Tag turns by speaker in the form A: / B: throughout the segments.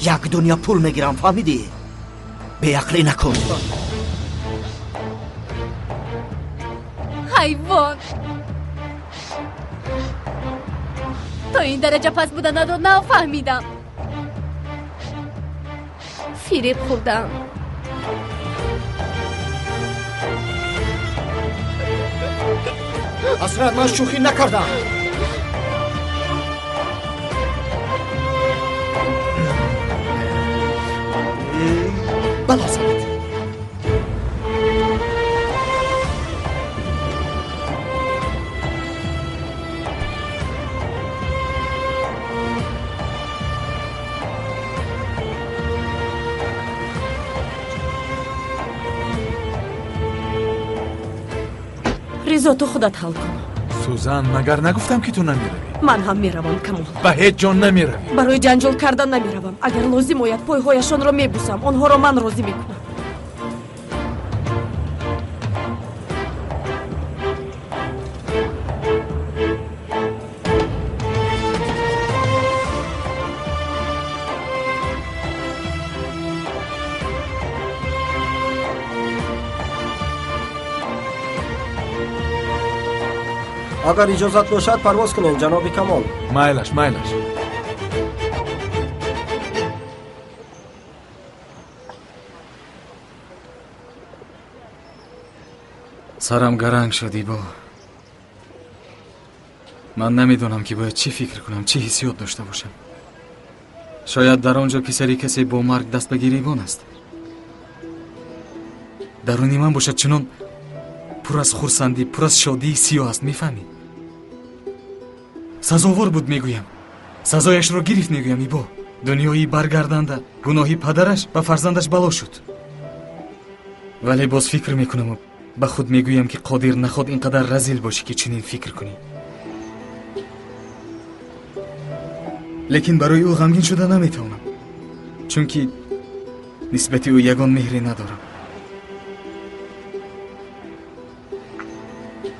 A: یک دنیا پول میگیرم، فهمیدی؟ به عقلی نکن.
B: حیوان، تا این درجه پس بودن ندو نفهمیدم. فریب خوردم.
A: اصلا من شوخی نکردم. بلازمت.
C: رضا تو خودت حل کن.
D: سوزن مگر نگفتم که تو نمیروی؟
C: من هم میروم کمال.
D: به هیچ جا نمیروی.
C: برای جنجال کردن نمیروم. اگر لازم آید پایهایشان را میبوسم. آنها را من راضی میکنم.
E: اگر اجازت باشد پرواز کنیم جناب کمال.
D: مایلش.
F: سرم گرنگ شدی با. من نمیدونم که باید چی فکر کنم، چی حسیات داشته باشم. شاید در آنجا پسری کسی با مرگ دست به گریبان است. درونی من باشد چنان پر از خرسندی، پر از شادی سیاه است. میفهمی؟ سزاوار بود میگویم، سزایش را گرفت میگویم. ای با دنیایی برگردنده گناهی پدرش به فرزندش بلا شد. ولی باز فکر میکنم و به خود میگویم که قادر نخواد اینقدر رذیل باشی که چنین فکر کنی. لیکن برای او غمگین شده نمیتونم، چون که نسبت او یگان مهری ندارم.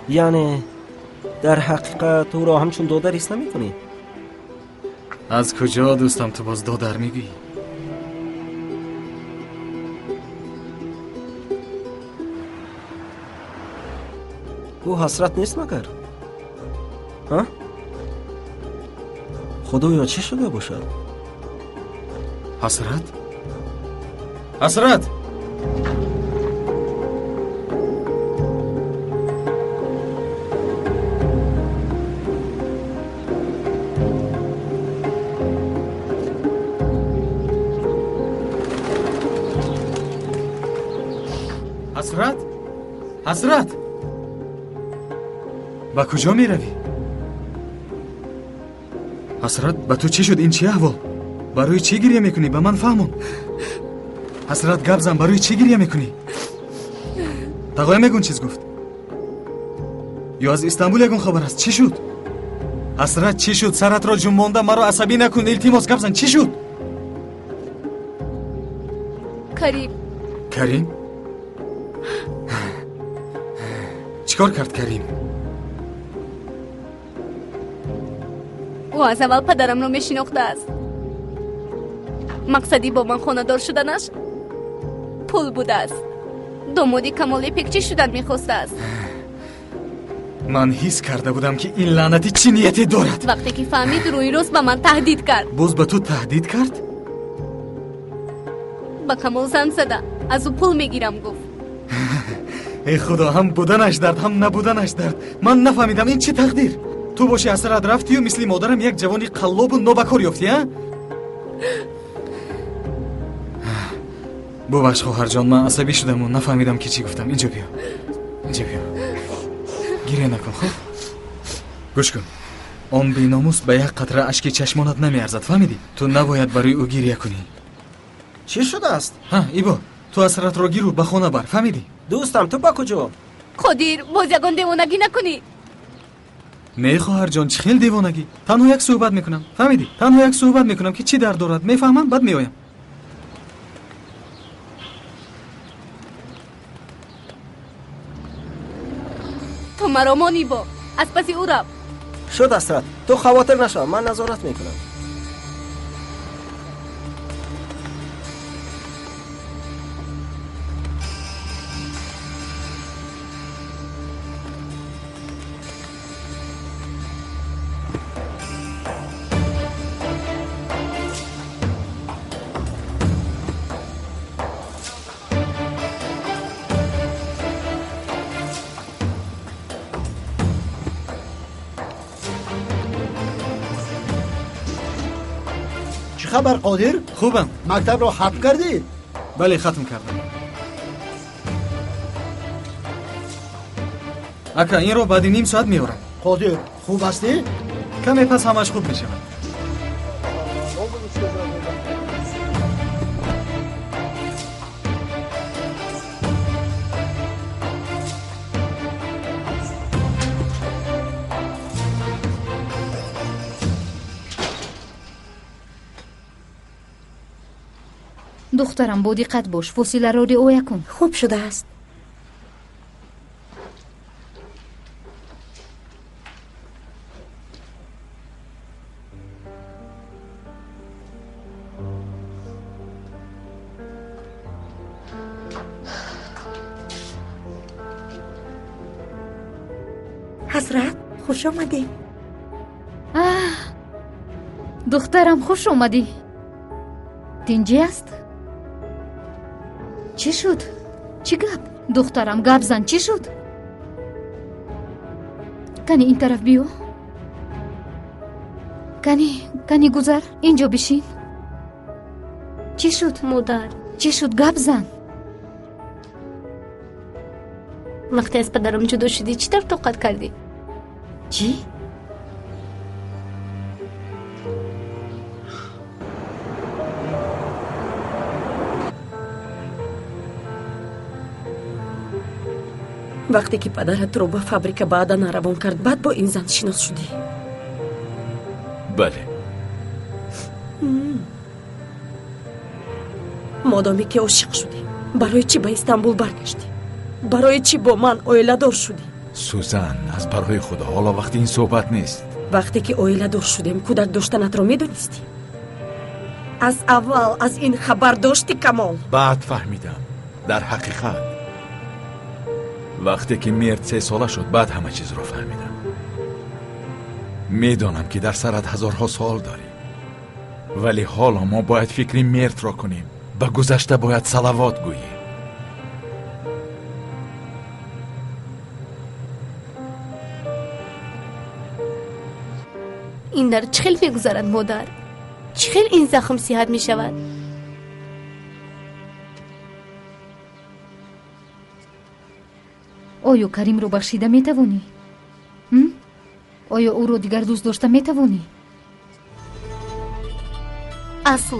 E: یعنی در حقیقت او را همچون دادر حس نمی کنی؟
F: از کجا دوستم تو باز دادر میگی؟
E: او حسرت نیست مگر؟ ها؟ خدایا چی شده باشد؟
F: حسرت؟ حسرت؟ حسرت؟ حسرت؟ با کجا می روی؟ حسرت با تو چی شد؟ این چی احوال؟ برای چی گریه میکنی؟ به من فهمون. حسرت گپ زن، برای چی گریه میکنی؟ تقوی میگون چیز گفت؟ یا از استانبول یگون خبر است؟ چی شد؟ حسرت چی شد؟ سرت را جنبانده، مرا عصبی نکن. التماس گپ زن، چی شد؟
B: کریم.
F: کریم؟ چیکار کرد کریم؟
B: او از اول پدرم رو میشناخته است. مقصدی با من خانه‌دار شدنش پول بوده است. دامادی کمالی پکچی شدن میخواسته است.
F: من حس کرده بودم که این لعنتی چی نیتی دارد.
B: وقتی که فهمید روی روز به من تهدید کرد.
F: باز به تو تهدید کرد؟
B: با کمال زن زده، از او پول میگیرم گفت.
F: ای خدا، هم بودنش درد هم نبودنش درد. من نفهمیدم این چه تقدیر. تو باشی حسرت رفتی و مثل مادرم یک جوانی قلاب و نوبکار یافتی ها؟ ببخش خواهر جان، من عصبی شدم و نفهمیدم که چی گفتم. اینجا بیا، اینجا بیا، گریه نکن. خب گوش کن، آن بی‌ناموس به یک قطره اشک چشمانت نمیارزد، فهمیدی؟ تو نباید برای او گریه کنی.
E: چی شده است؟
F: ها ایبا، تو حسرت را گیر و به خانه بر، فهمیدی؟
E: دوستم تو با کجا؟
B: خودیر باز یگان دیوانگی نکنی.
F: نه خواهر جان، چه خیل دیوانگی. تنها یک صحبت میکنم، فهمیدی؟ تنها یک صحبت میکنم که چی درد دارد میفهمم، بعد میایم.
B: تو مرا مانی با از پسی او رفت.
E: شد حسرت، تو خواطر نشو، من نظارت میکنم.
A: خبر قادر؟
F: خوبم.
A: مکتب رو ختم کردی؟
F: بله ختم کردم. اکا این رو بعد نیم ساعت میارم.
A: قادر خوب هستی؟
F: کمی پس همش خوب میشه.
B: دخترم با دقت باش، فاصله را رعایت کن.
C: خوب شده است. حضرت خوش آمدی.
B: دخترم خوش اومدی. دینجی است؟ چی شد؟ چی گپ؟ دخترم گپ زن، چی شد؟ کنی این طرف بیو. کنی گذر اینجا بشین. چی شد؟
G: مادر
B: چی شد؟ گپ زن.
G: وقتی از پدرم جدا شدی چی در طاقت کردی؟
B: چی؟
C: وقتی که پدرت رو به فابریکه بعدا روان کرد بعد با این زن شناس شدی.
D: بله.
C: مادامی که عاشق شدی برای چی به استانبول برگشتی؟ برای چی با من اویله دار شدی؟
D: سوزن از برای خدا حالا وقتی این صحبت نیست.
C: وقتی که اویله دار شدیم کودک داشتنت رو میدونستی؟ از اول از این خبر داشتی کمال؟
D: بعد فهمیدم. در حقیقت وقتی که مرد 3 ساله شد بعد همه چیز رو فهمیدم. میدانم که در سرت هزارها سوال داری، ولی حالا ما باید فکری مرد را کنیم. به گذشته باید صلوات گوییم.
G: این در چه خیل میگذرد مادر؟ چه خیل این زخم صحت میشود؟
B: آیا کریم رو بخشیده میتوانی؟ آیا او رو دیگر دوست داشته میتوانی؟
G: اصلا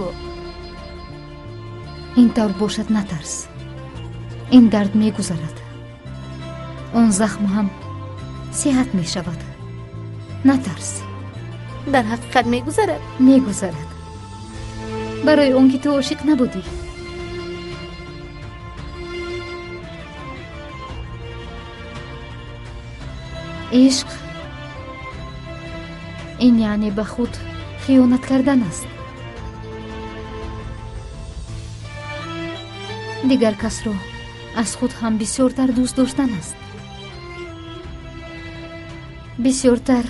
B: این طور باشد نترس. این درد میگذرد. اون زخم هم صحت میشود. نترس.
G: در حقیقت میگذرد.
B: میگذرد. برای اون که تو عاشق نبودی. عشق این یعنی به خود خیانت کردن است. دیگر کس را از خود هم بسیارتر دوست داشتن است. بسیارتر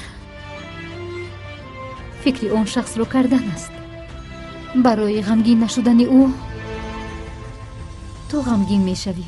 B: فکری اون شخص رو کردن است. برای غمگین نشدن او تو غمگین می شوی.